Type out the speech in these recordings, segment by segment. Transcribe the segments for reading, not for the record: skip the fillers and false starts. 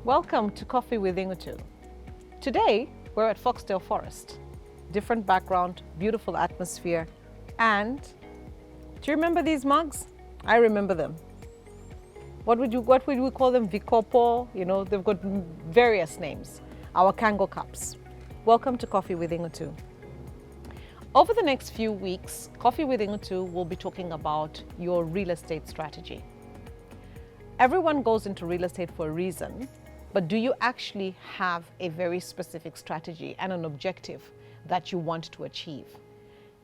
Welcome to Coffee with Inutu. Today, we're at Foxdale Forest. Different background, beautiful atmosphere, and do you remember these mugs? I remember them. What would we call them? Vikopo, they've got various names. Our Kango cups. Welcome to Coffee with Inutu. Over the next few weeks, Coffee with Inutu will be talking about your real estate strategy. Everyone goes into real estate for a reason, but do you actually have a very specific strategy and an objective that you want to achieve?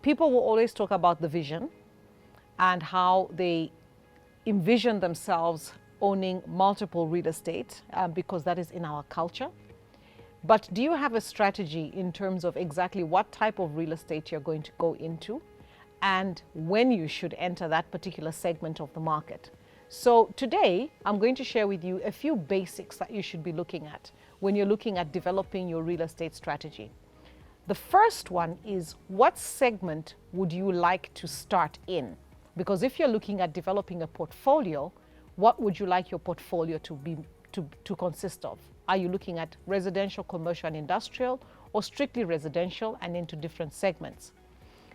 People will always talk about the vision and how they envision themselves owning multiple real estate because that is in our culture. But do you have a strategy in terms of exactly what type of real estate you're going to go into and when you should enter that particular segment of the market? So today, I'm going to share with you a few basics that you should be looking at when you're looking at developing your real estate strategy. The first one is, what segment would you like to start in? Because if you're looking at developing a portfolio, what would you like your portfolio to consist of? Are you looking at residential, commercial, and industrial, or strictly residential and into different segments?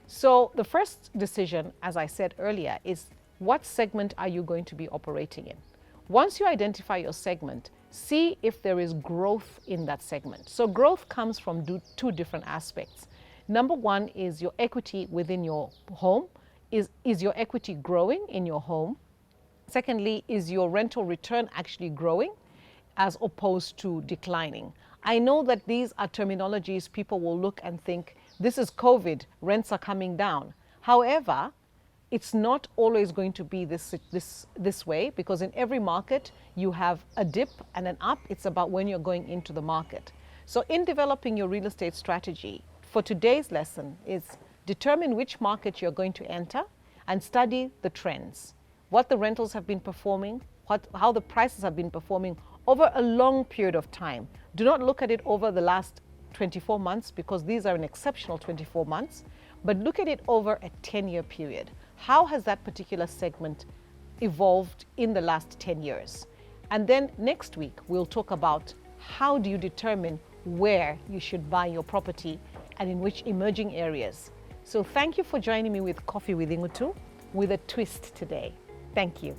So the first decision, as I said earlier, is what segment are you going to be operating in? Once you identify your segment, see if there is growth in that segment. So growth comes from two different aspects. Number one is your equity within your home. Is your equity growing in your home? Secondly, is your rental return actually growing as opposed to declining? I know that these are terminologies people will look and think, this is COVID, rents are coming down. However, it's not always going to be this way, because in every market you have a dip and an up. It's about when you're going into the market. So in developing your real estate strategy, for today's lesson is determine which market you're going to enter and study the trends, what the rentals have been performing, how the prices have been performing over a long period of time. Do not look at it over the last 24 months because these are an exceptional 24 months, but look at it over a 10-year period. How has that particular segment evolved in the last 10 years? And then next week, we'll talk about how do you determine where you should buy your property and in which emerging areas. So thank you for joining me with Coffee with Inutu with a twist today. Thank you.